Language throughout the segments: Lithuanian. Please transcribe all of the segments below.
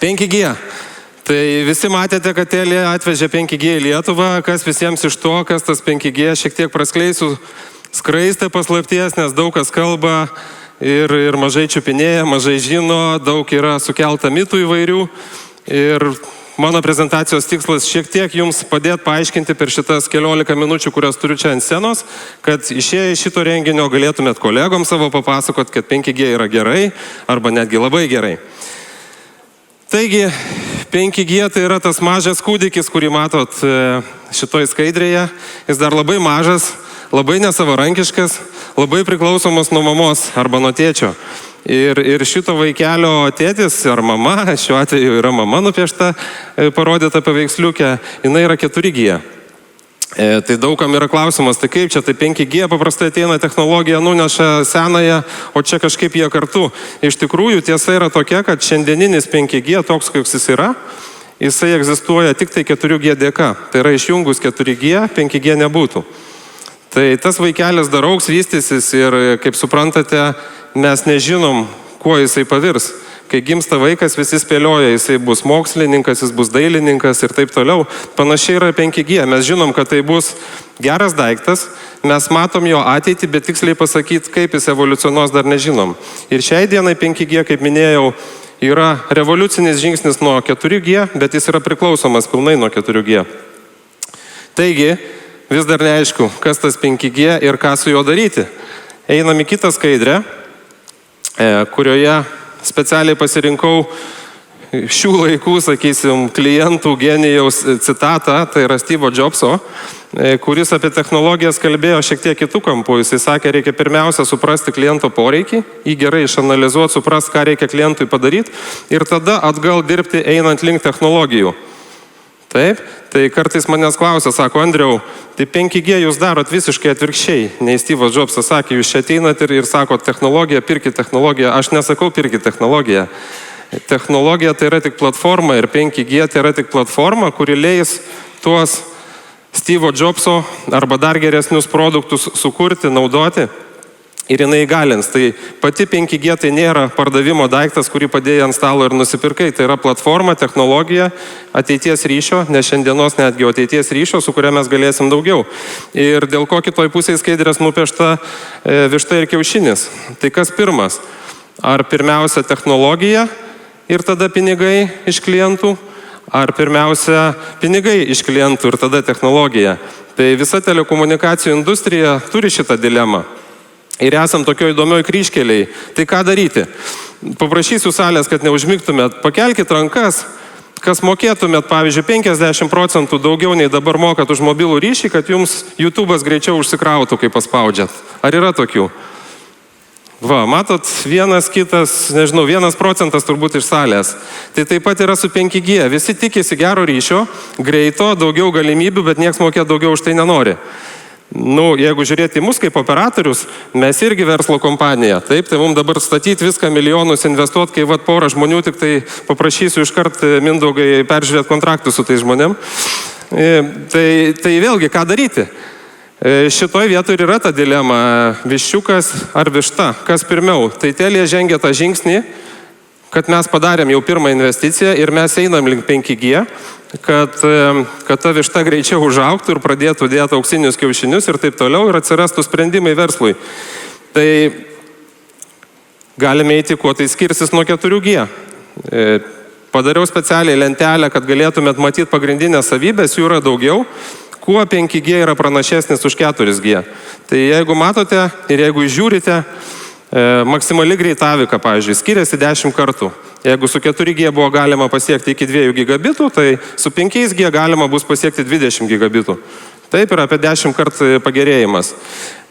5G. Tai visi matėte, kad Telia atvežė 5G į Lietuvą, kas visiems iš to, kas tas 5G, šiek tiek praskleisiu skraistę paslapties, nes daug kas kalba ir mažai čiupinėja, mažai žino, daug yra sukelta mitų įvairių. Ir mano prezentacijos tikslas šiek tiek jums padėti paaiškinti per šitas 14 minučių, kurias turiu čia ant scenos, kad išėję iš šito renginio galėtumėt kolegom savo papasakot, kad 5G yra gerai arba netgi labai gerai. Taigi, 5G tai yra tas mažas kūdikis, kurį matot šitoj skaidrėje. Jis dar labai mažas, labai nesavarankiškas, labai priklausomas nuo mamos arba nuo tėčio. Ir šito vaikelio tėtis ar mama, šiuo atveju yra mama nupiešta, parodyta paveiksliukė, jinai yra 4G. Tai daugam yra klausimas, tai kaip čia, tai 5G paprastai ateina technologija, nuneša senąją, o čia kažkaip jie kartu. Iš tikrųjų, tiesa yra tokia, kad šiandieninis 5G, toks koks jis yra, jisai egzistuoja tik tai 4G dėka. Tai yra išjungus 4G, 5G nebūtų. Tai tas vaikelis dar augs, vystysis ir, kaip suprantate, mes nežinom, kuo jisai pavirs. Kai gimsta vaikas, visi spėlioja, jisai bus mokslininkas, jis bus dailininkas ir taip toliau. Panašiai yra 5G. Mes žinom, kad tai bus geras daiktas, mes matom jo ateitį, bet tiksliai pasakyti, kaip jis evoliucionuos, dar nežinom. Ir šiai dienai 5G, kaip minėjau, yra revoliucinis žingsnis nuo 4G, bet jis yra priklausomas pilnai nuo 4G. Taigi, vis dar neaišku, kas tas 5G ir ką su juo daryti. Einam į kitą skaidrę, kurioje specialiai pasirinkau šių laikų, sakysim, klientų genijaus citatą, tai yra Steve'o Jobso, kuris apie technologijas kalbėjo šiek tiek kitų kampų. Jisai sakė, reikia pirmiausia suprasti kliento poreikį, jį gerai išanalizuoti, suprasti, ką reikia klientui padaryti ir tada atgal dirbti einant link technologijų. Taip, tai kartais manęs klausia, sako, Andriau, tai 5G jūs darot visiškai atvirkščiai, nei Steve'as Jobsas sakė, jūs čia ateinat ir sakot technologiją, pirkit technologiją. Aš nesakau pirkit technologiją. Technologija tai yra tik platforma ir 5G tai yra tik platforma, kuri leis tuos Steve'o Jobso arba dar geresnius produktus sukurti, naudoti. Ir jinai įgalins. Tai pati 5G tai nėra pardavimo daiktas, kurį padėjai ant stalo ir nusipirkai. Tai yra platforma, technologija, ateities ryšio, ne šiandienos netgi, o ateities ryšio, su kuria mes galėsim daugiau. Ir dėl ko kitoj pusėje skaidrės nupiešta višta ir kiaušinis. Tai kas pirmas? Ar pirmiausia technologija ir tada pinigai iš klientų? Ar pirmiausia pinigai iš klientų ir tada technologija? Tai visa telekomunikacijų industrija turi šitą dilemą. Ir esam tokio įdomioj kryžkeliai. Tai ką daryti? Paprašysiu salės, kad neužmigtumėt. Pakelkit rankas, kas mokėtumėt, pavyzdžiui, 50% daugiau nei dabar mokat už mobilų ryšį, kad jums YouTube'as greičiau užsikrautų, kai paspaudžiat. Ar yra tokių? Va, matot, vienas kitas, nežinau, 1% turbūt iš salės. Tai taip pat yra su 5G. Visi tikisi gero ryšio, greito, daugiau galimybių, bet nieks mokėt daugiau už tai nenori. Jeigu žiūrėti į mus kaip operatorius, mes irgi verslo kompanija. Taip, tai mums dabar statyti viską milijonus, investuoti, kai porą žmonių, tik tai paprašysiu iškart Mindaugai peržiūrėti kontraktus su tai žmonėm. Tai vėlgi, ką daryti? Šitoj vietoj ir yra ta dilema, viščiukas ar višta, kas pirmiau. Tai Telia žengia tą žingsnį, kad mes padarėm jau pirmą investiciją ir mes einam link 5G, kad ta višta greičiau užaugtų ir pradėtų dėti auksinius kiaušinius ir taip toliau ir atsirastų sprendimai verslui. Tai galime eiti, kuo tai skirsis nuo 4G. Padariau specialiai lentelę, kad galėtumėt matyti pagrindinės savybės, jų yra daugiau. Kuo 5G yra pranašesnis už 4G. Tai jeigu matote ir jeigu žiūrite, maksimali greitavika, pavyzdžiui, skiriasi 10 kartų. Jeigu su 4G buvo galima pasiekti iki 2 gigabitų, tai su 5G galima bus pasiekti 20 gigabitų. Taip yra apie 10 kartų pagerėjimas.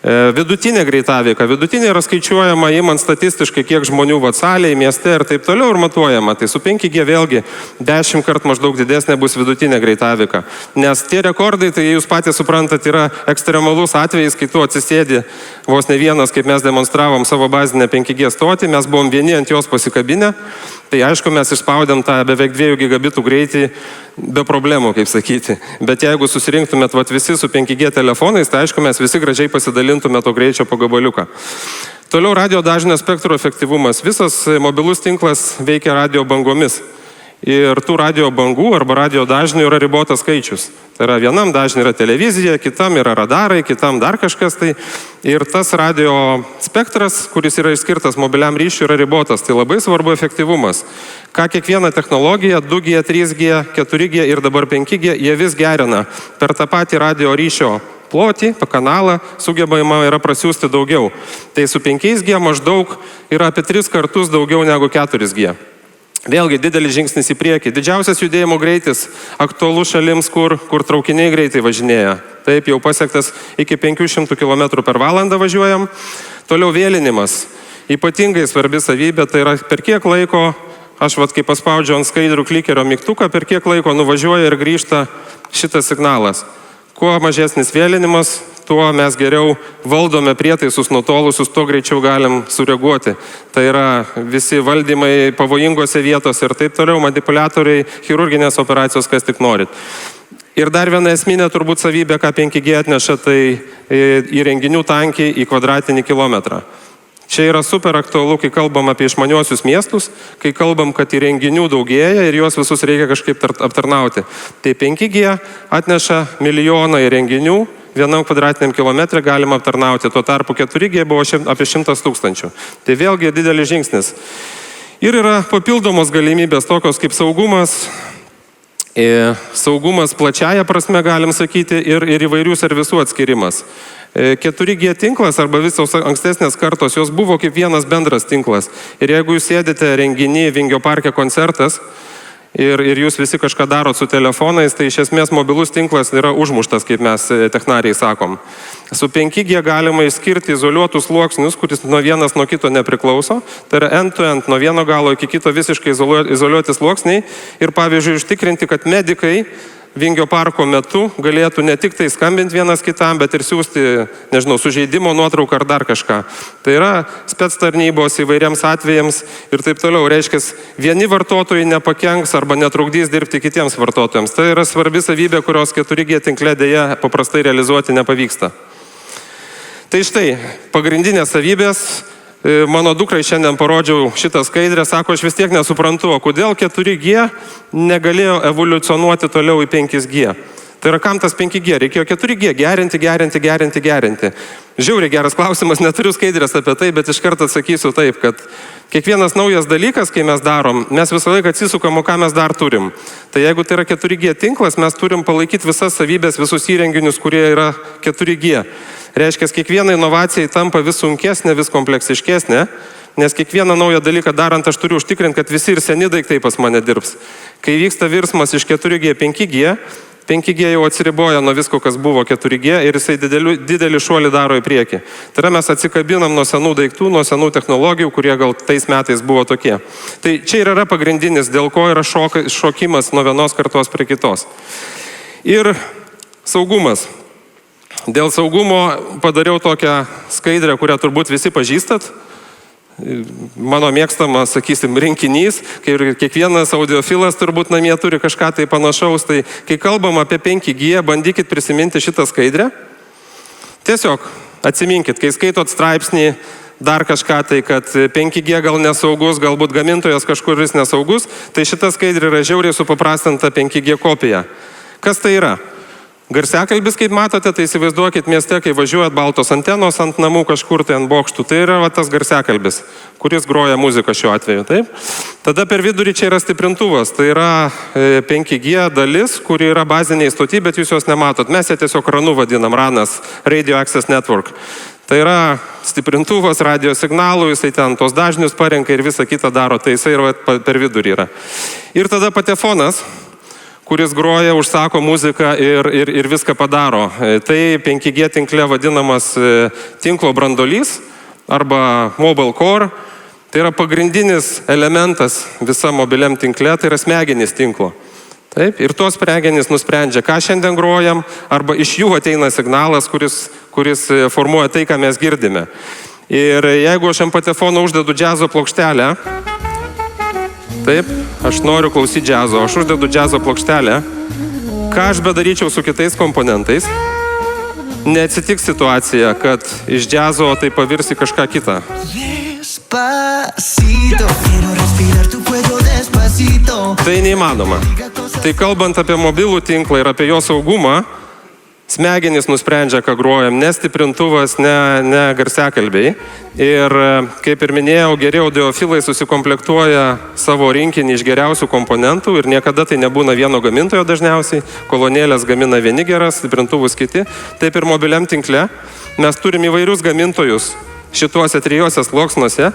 Vidutinė greitavika. Vidutinė yra skaičiuojama, įmant statistiškai, kiek žmonių salėje, mieste ir taip toliau ir matuojama. Tai su 5G vėlgi 10 kartų maždaug didesnė bus vidutinė greitavika. Nes tie rekordai, tai jūs patys suprantat, yra ekstremalus atvejais, kai tu atsisėdi vos ne vienas, kaip mes demonstravom savo bazinę 5G stotį, mes buvom vieni ant jos pasikabinę. Tai aišku, mes išspaudėm tą beveik 2 gigabitų greitį be problemų, kaip sakyti. Bet jeigu susirinktumėt visi su 5G telefonais, tai aišku, mes visi gražiai pasidalintume to greičio po gabaliuką. Toliau radio dažnio spektro efektyvumas. Visas mobilus tinklas veikia radio bangomis. ir tų radio bangų arba radio dažnių yra ribotas skaičius. Tai yra vienam dažniui yra televizija, kitam yra radarai, kitam dar kažkas tai. Ir tas radio spektras, kuris yra išskirtas mobiliam ryšiui, yra ribotas. Tai labai svarbu efektyvumas. Ką kiekviena technologija, 2G, 3G, 4G ir dabar 5G, jie vis gerina per tą patį radio ryšio plotį, kanalą, sugebama yra prasiųsti daugiau. Tai su 5G maždaug yra apie 3 kartus daugiau negu 4G. Vėlgi didelis žingsnis į priekį. Didžiausias judėjimo greitis aktualus šalims, kur traukiniai greitai važinėja. Taip, jau pasiektas iki 500 km/h važiuojam. Toliau vėlinimas. Ypatingai svarbi savybė, tai yra per kiek laiko, aš kai paspaudžiu ant skaidrių klikerio mygtuką, per kiek laiko nuvažiuoja ir grįžta šitas signalas. Kuo mažesnis vėlinimas, tuo mes geriau valdome prietaisus nutolusius, tuo greičiau galim sureaguoti. Tai yra visi valdymai pavojingose vietose ir taip toliau, manipuliatoriai, chirurginės operacijos, kas tik norit. Ir dar viena esminė turbūt savybė, ką 5G atneša, tai įrenginių tankį į kvadratinį kilometrą. Čia yra super aktualu, kai kalbam apie išmaniuosius miestus, kai kalbam, kad įrenginių daugėja ir juos visus reikia kažkaip aptarnauti. Tai 5G atneša milijoną įrenginių, vienam kvadratiniam kilometrė galima aptarnauti. Tuo tarpu 4G buvo apie 100 000. Tai vėlgi didelis žingsnis. Ir yra papildomos galimybės tokios kaip saugumas. Saugumas plačiaja prasme, galim sakyti, ir įvairių servisų atskirimas. 4G tinklas arba visos ankstesnės kartos, jos buvo kaip vienas bendras tinklas. Ir jeigu jūs sėdite renginy Vingio parke koncertas ir jūs visi kažką darot su telefonais, tai iš esmės mobilus tinklas yra užmuštas, kaip mes technariai sakom. Su 5G galima išskirti izoliuotus sluoksnius, kuris nuo vienas nuo kito nepriklauso. Tai yra end-to-end, nuo vieno galo iki kito visiškai izoliuoti sluoksniai. Ir pavyzdžiui, užtikrinti, kad medikai Vingio parko metu galėtų ne tik tai skambinti vienas kitam, bet ir siūsti, nežinau, sužeidimo nuotrauką ar dar kažką. Tai yra spec tarnybos įvairiems atvejams ir taip toliau. Reiškia, vieni vartotojai nepakenks arba netrukdys dirbti kitiems vartotojams. Tai yra svarbi savybė, kurios 4G tinkle dėja paprastai realizuoti nepavyksta. Tai štai, pagrindinės savybės. Mano dukrai šiandien parodžiau šitą skaidrę, sako, aš vis tiek nesuprantu, o kodėl 4G negalėjo evoliucionuoti toliau į 5G. Tai yra kam tas 5G? Reikėjo 4G gerinti. Žiauriai geras klausimas, neturiu skaidrės apie tai, bet iš karto atsakysiu taip, kad kiekvienas naujas dalykas, kai mes darom, mes visą laiką atsisukam, o ką mes dar turim. Tai jeigu tai yra 4G tinklas, mes turim palaikyti visas savybės, visus įrenginius, kurie yra 4G. Reiškia, kiekviena inovacija tampa vis sunkesnė, vis kompleksiškesnė, nes kiekvieną naują dalyką darant aš turiu užtikrinti, kad visi ir seni daiktai pas mane dirbs. Kai vyksta virsmas iš 4G 5G, 5G jau atsiriboja nuo visko, kas buvo 4G ir jisai didelį šuolį daro į priekį. Tai yra mes atsikabinam nuo senų daiktų, nuo senų technologijų, kurie gal tais metais buvo tokie. Tai čia ir yra pagrindinis, dėl ko yra šokimas nuo vienos kartos prie kitos. Ir saugumas. Dėl saugumo padariau tokią skaidrę, kurią turbūt visi pažįstat. Mano mėgstamas, sakysim, rinkinys, kai kiekvienas audiofilas turbūt namie turi kažką tai panašaus. Tai kai kalbam apie 5G, bandykit prisiminti šitą skaidrę. Tiesiog atsiminkit, kai skaitot straipsnį, dar kažką tai, kad 5G gal nesaugus, galbūt gamintojas kažkuris nesaugus, tai šita skaidrė yra žiauriai supaprastinta 5G kopija. Kas tai yra? Garsiakalbis, kaip matote, tai įsivaizduokit mieste, kai važiuojat baltos antenos ant namų kažkur tai ant bokštų. Tai yra tas garsiakalbis, kuris groja muziką šiuo atveju. Taip? Tada per vidurį čia yra stiprintuvas. Tai yra 5G dalis, kuri yra baziniai stoti, bet jūs jos nematot. Mes ją tiesiog RANu vadinam, RANas, Radio Access Network. Tai yra stiprintuvas radio signalų, jisai ten tos dažnius parenka ir visą kitą daro. Tai jisai yra per vidurį yra. Ir tada patefonas, kuris groja, užsako muziką ir viską padaro. Tai 5G tinkle vadinamas tinklo brandolys arba mobile core. Tai yra pagrindinis elementas visam mobiliam tinkle, tai yra smegenys tinklo. Taip, ir tos smegenys nusprendžia, ką šiandien grojam, arba iš jų ateina signalas, kuris formuoja tai, ką mes girdime. Ir jeigu aš ant patefono uždedu džiazo plokštelę, taip, aš noriu klausyti džiazo, aš uždedu džiazo plokštelę. Ką aš bedaryčiau su kitais komponentais, neatsitiks situacija, kad iš džiazo tai pavirs į kažką kitą. Despacito, quiero respirar tu cuello Tai neįmanoma. Tai kalbant apie mobilų tinklą ir apie jo saugumą, smegenys nusprendžia, ką grojam, ne stiprintuvas, ne garsiakalbiai. Ir kaip ir minėjau, geri audiofilai susikomplektuoja savo rinkinį iš geriausių komponentų ir niekada tai nebūna vieno gamintojo dažniausiai. Kolonėlės gamina vieni geras, stiprintuvus kiti. Taip ir mobiliam tinkle mes turim įvairius gamintojus šituose trijose sluoksniuose.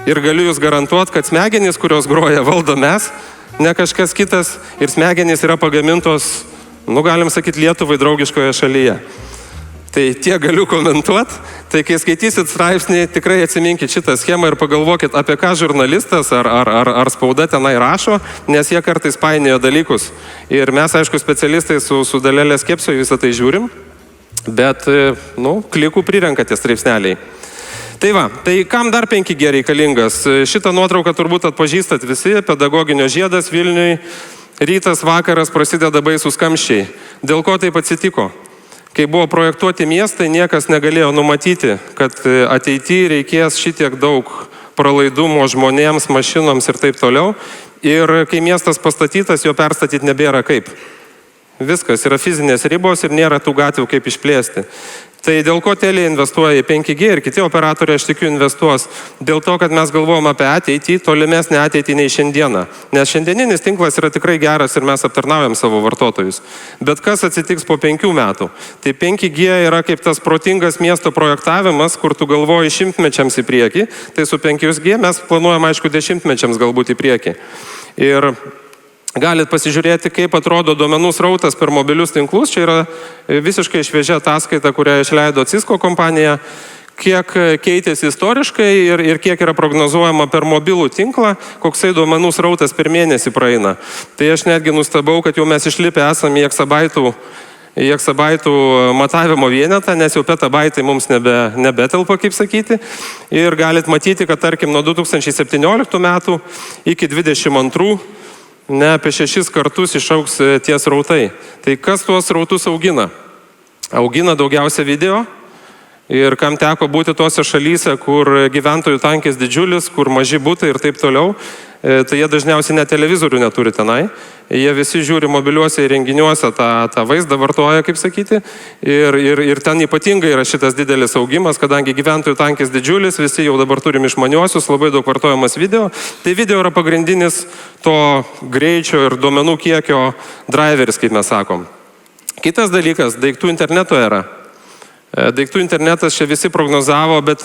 Ir galiu jūs garantuoti, kad smegenys, kurios groja, valdo mes, ne kažkas kitas. Ir smegenys yra pagamintos, galim sakyti, Lietuvai draugiškoje šalyje. Tai tiek galiu komentuoti. Tai kai skaitysit straipsnį, tikrai atsiminkit šitą schemą ir pagalvokit, apie ką žurnalistas ar spauda tenai rašo, nes jie kartais painioja dalykus. Ir mes, aišku, specialistai su dalelė skepsio visą tai žiūrim, bet, klikų prirenka tie straipsneliai. Tai va, tai kam dar 5G reikalingas? Šitą nuotrauką turbūt atpažįstat visi, pedagoginio žiedas Vilniui. Rytas, vakaras prasideda baisūs kamščiai. Dėl ko taip atsitiko? Kai buvo projektuoti miestai, niekas negalėjo numatyti, kad ateityje reikės šitiek daug pralaidumo žmonėms, mašinoms ir taip toliau. Ir kai miestas pastatytas, jo perstatyti nebėra kaip. Viskas, yra fizinės ribos ir nėra tų gatvių kaip išplėsti. Tai dėl ko Telia investuoja į 5G ir kiti operatoriai, aš tikiu, investuos. Dėl to, kad mes galvojam apie ateitį, tolimesnę ateitį nei šiandieną. Nes šiandieninis tinklas yra tikrai geras ir mes aptarnaujam savo vartotojus. Bet kas atsitiks po 5 metų? Tai 5G yra kaip tas protingas miesto projektavimas, kur tu galvoji 100-mečiams į priekį. Tai su 5G mes planuojam, aišku, 10-mečiams galbūt į priekį. Ir galit pasižiūrėti, kaip atrodo duomenų srautas per mobilius tinklus. Čia yra visiškai šviežia ataskaita, kurią išleido Cisco kompanija, kiek keitėsi istoriškai ir kiek yra prognozuojama per mobilų tinklą, koksai duomenų srautas per mėnesį praeina. Tai aš netgi nustebau, kad jau mes išlipę esame į eksabaitų matavimo vienetą, nes jau petabaitai mums nebetelpa, kaip sakyti. Ir galit matyti, kad tarkim nuo 2017 metų iki 2022 apie 6 kartus išaugs tie srautai. Tai kas tuos srautus augina? Augina daugiausia video. Ir kam teko būti tose šalyse, kur gyventojų tankis didžiulis, kur maži butai ir taip toliau, tai jie dažniausiai net televizorių neturi tenai. Jie visi žiūri mobiliuose įrenginiuose tą vaizdą vartoja, kaip sakyti. Ir ten ypatingai yra šitas didelis augimas, kadangi gyventojų tankis didžiulis, visi jau dabar turim išmaniuosius, labai daug vartojamas video. Tai video yra pagrindinis to greičio ir duomenų kiekio driveris, kaip mes sakom. Kitas dalykas, daiktų interneto era. Daiktų internetas čia visi prognozavo, bet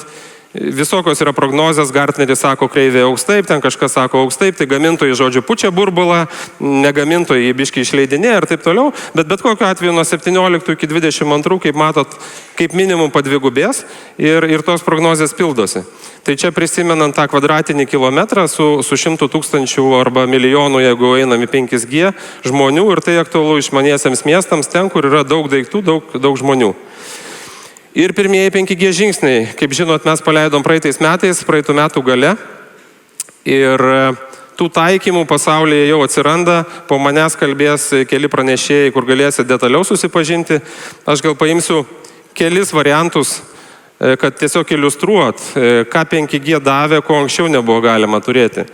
visokios yra prognozės, Gartneris sako kreivė augs taip, ten kažkas sako augs taip, tai gamintojai žodžiu pučia burbulą, negamintojai biškai išleidinė ir taip toliau, bet kokiu atveju nuo 17 iki 22, kaip matot, kaip minimum padvigubės ir tos prognozės pildosi. Tai čia prisimenant tą kvadratinį kilometrą su 100 tūkstančių arba milijonų, jeigu einam į 5G žmonių, ir tai aktualu išmaniesiems miestams, ten, kur yra daug daiktų, daug žmonių. Ir pirmieji 5G žingsniai, kaip žinot, mes paleidom praeitais metais, praeitų metų gale. Ir tų taikymų pasaulyje jau atsiranda, po manęs kalbės keli pranešėjai, kur galėsite detaliau susipažinti. Aš gal paimsiu kelis variantus, kad tiesiog iliustruot, ką 5G davė, ko anksčiau nebuvo galima turėti.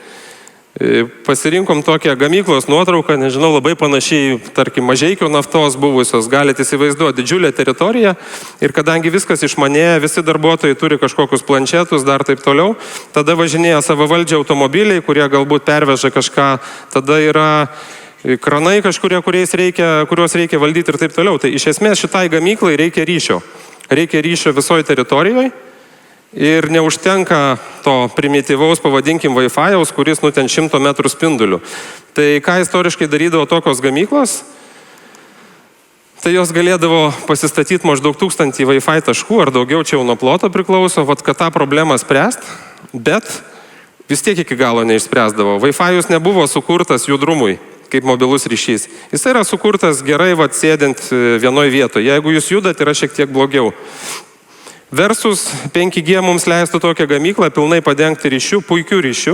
Pasirinkom tokią gamyklos nuotrauką, nežinau, labai panašiai, tarkim, Mažeikių naftos buvusios, galite įsivaizduoti didžiulę teritoriją ir kadangi viskas išmanėja, visi darbuotojai turi kažkokius planšetus, dar taip toliau, tada važinėja savavaldžiai automobiliai, kurie galbūt perveža kažką, tada yra kranai kažkurie, kuriuos reikia valdyti ir taip toliau. Tai iš esmės šitai gamyklai reikia ryšio. Reikia ryšio visoje teritorijoje. Ir neužtenka to primityvaus, pavadinkim, Wi-Fi'aus, kuris ten 100 metrų spindulių. Tai ką istoriškai darydavo tokios gamyklos? Tai jos galėdavo pasistatyti maždaug 1000 Wi-Fi taškų ar daugiau, čia jau nuo ploto priklauso, kad tą problemą spręst, bet vis tiek iki galo neišspręsdavo. Wi-Fi'us nebuvo sukurtas judrumui, kaip mobilus ryšys. Jis yra sukurtas gerai, sėdint vienoje vietoje. Jeigu jūs judat, yra šiek tiek blogiau. Versus 5G mums leistų tokią gamyklą pilnai padengti ryšių, puikių ryšių,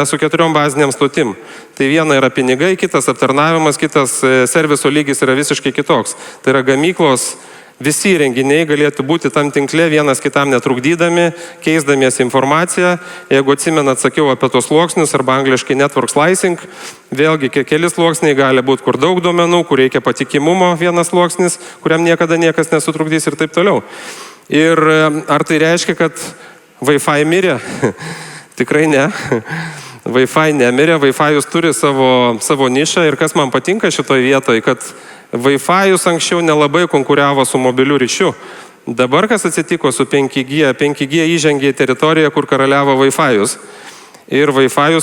su 4 baziniam stotim. Tai viena yra pinigai, kitas aptarnavimas, kitas serviso lygis yra visiškai kitoks. Tai yra gamyklos visi įrenginiai galėtų būti tam tinkle, vienas kitam netrukdydami, keisdamiesi informaciją. Jeigu atsimenat, sakiau apie tos sluoksnius, arba angliškai network slicing, vėlgi keli sluoksniai gali būti, kur daug duomenų, kur reikia patikimumo vienas sluoksnis, kuriam niekada niekas nesutrukdys ir taip toliau. Ir ar tai reiškia, kad Wi-Fi mirė? Tikrai ne. Wi-Fi nemirė, Wi-Fi turi savo nišą ir kas man patinka šitoje vietoje, kad Wi-Fi anksčiau nelabai konkurevo su mobiliu ryšiu. Dabar kas atsitiko su 5G? 5G įžengė į teritoriją, kur karaliavo Wi-Fi. Ir Wi-Fi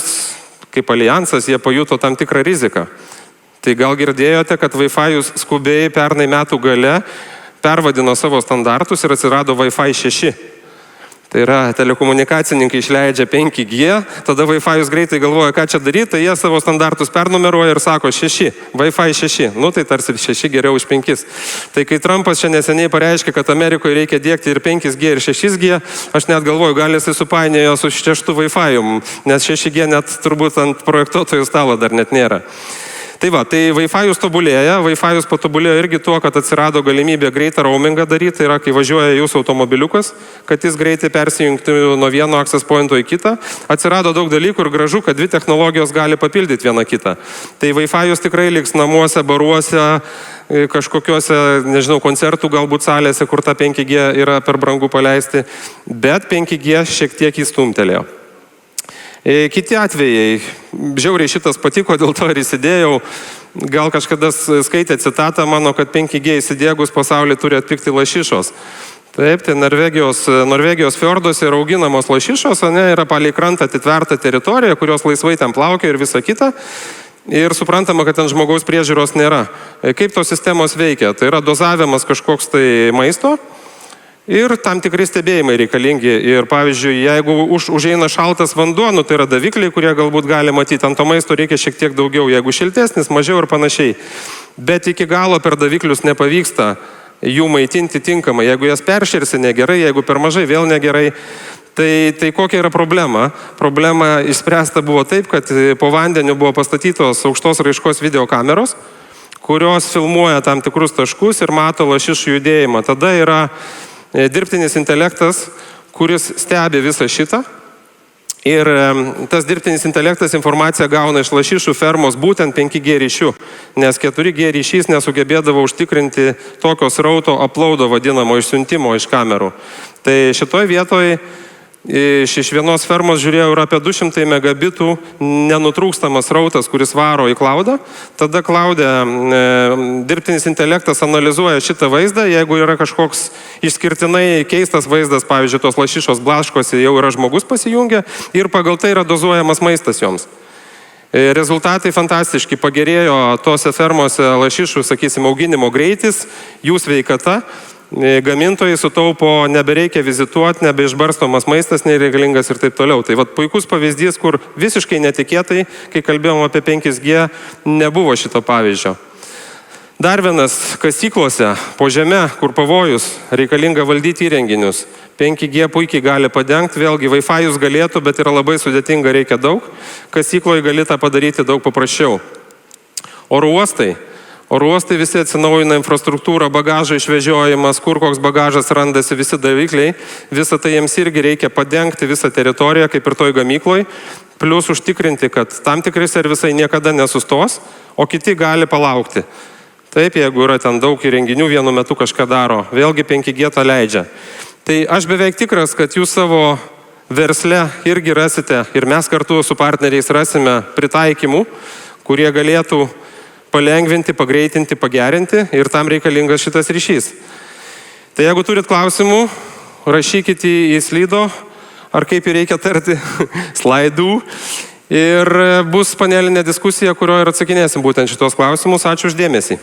kaip alijansas, jie pajuto tam tikrą riziką. Tai gal girdėjote, kad Wi-Fi skubiai pernai metų gale pervadino savo standartus ir atsirado Wi-Fi 6. Tai yra, telekomunikacininkai išleidžia 5G, tada Wi-Fi greitai galvoja, ką čia daryti, tai jie savo standartus pernumeruoja ir sako 6, Wi-Fi 6. Nu tai tarsi 6 geriau už 5. Tai kai Trumpas čia neseniai pareiškė, kad Amerikoje reikia dėkti ir 5G ir 6G, aš net galvoju, gal jis supainiojo su 6 Wi-Fi, nes 6G net turbūt ant projektuotojų stalo dar net nėra. Tai va, tai Wi-Fi tobulėja, Wi-Fi patobulėjo irgi tuo, kad atsirado galimybė greitą roamingą daryti, tai yra, kai važiuoja jūsų automobiliukas, kad jis greitai persijungtų nuo vieno access pointo į kitą. Atsirado daug dalykų ir gražu, kad dvi technologijos gali papildyti vieną kitą. Tai Wi-Fi tikrai liks namuose, baruose, kažkokiuose, nežinau, koncertų galbūt salėse, kur ta 5G yra per brangu paleisti, bet 5G šiek tiek įstumtelėjo. Kiti atvejai, žiauriai šitas patiko, dėl to ir įsidėjau, gal kažkada skaitė citatą mano, kad 5G įsidėgus pasaulį turi atpigti lašišos. Taip, tai Norvegijos fjorduose yra auginamos lašišos, yra palei krantą atitverta teritorija, kurios laisvai ten plaukia ir visa kita. Ir suprantama, kad ten žmogaus priežiūros nėra. Kaip tos sistemos veikia? Tai yra dozavimas kažkoks tai maisto. Ir tam tikri stebėjimai reikalingi. Ir pavyzdžiui, jeigu užeina šaltas vanduo, tai yra davikliai, kurie galbūt gali matyti, ant to maisto reikia šiek tiek daugiau. Jeigu šiltesnis, mažiau ir panašiai. Bet iki galo per daviklius nepavyksta jų maitinti tinkamai. Jeigu jas perširsi, negerai, jeigu per mažai, vėl negerai. Tai kokia yra problema? Problema išspręsta buvo taip, kad po vandeniu buvo pastatytos aukštos raiškos videokameros, kurios filmuoja tam tikrus taškus ir mato lašišų judėjimą. Tada yra dirbtinis intelektas, kuris stebi visą šitą. Ir tas dirbtinis intelektas informaciją gauna iš lašišų fermos būtent 5G ryšių, nes 4G ryšys nesugebėdavo užtikrinti tokio srauto uploado vadinamo išsiuntimo iš kamerų. Tai šitoj vietoj iš vienos fermos žiūrėjau yra apie 200 megabitų nenutrūkstamas srautas, kuris varo į cloudą. Tada cloud'e dirbtinis intelektas analizuoja šitą vaizdą, jeigu yra kažkoks išskirtinai keistas vaizdas, pavyzdžiui, tos lašišos blaškosi, jau yra žmogus pasijungę ir pagal tai yra dozuojamas maistas joms. Rezultatai fantastiški, pagerėjo tose fermose lašišų, sakysim, auginimo greitis, jų sveikata. Gamintojai sutaupo, nebereikia vizituoti, nebeišbarstomas maistas nereikalingas ir taip toliau. Tai vat puikus pavyzdys, kur visiškai netikėtai, kai kalbėjom apie 5G, nebuvo šito pavyzdžio. Dar vienas, kasyklose, po žeme, kur pavojus, reikalinga valdyti įrenginius. 5G puikiai gali padengti, vėlgi Wi-Fi galėtų, bet yra labai sudėtinga, reikia daug. Kasykloje gali tą padaryti daug paprasčiau. Oro uostai. Oro uostai visi atsinaujina infrastruktūrą, bagažo išvežiojimas, kur koks bagažas randasi, visi davikliai. Visą tai jiems irgi reikia padengti visą teritoriją, kaip ir toj gamykloj. Plius užtikrinti, kad tam tikri servisai niekada nesustos, o kiti gali palaukti. Taip, jeigu yra ten daug įrenginių, vienu metu kažką daro. Vėlgi 5G tą leidžia. Tai aš beveik tikras, kad jūs savo versle irgi rasite, ir mes kartu su partneriais rasime pritaikymų, kurie galėtų palengvinti, pagreitinti, pagerinti ir tam reikalingas šitas ryšys. Tai jeigu turit klausimų, rašykit į Slido, ar kaip jį reikia tarti, slaidų. Ir bus panelinė diskusija, kurioje ir atsakinėsim būtent šitos klausimus. Ačiū už dėmesį.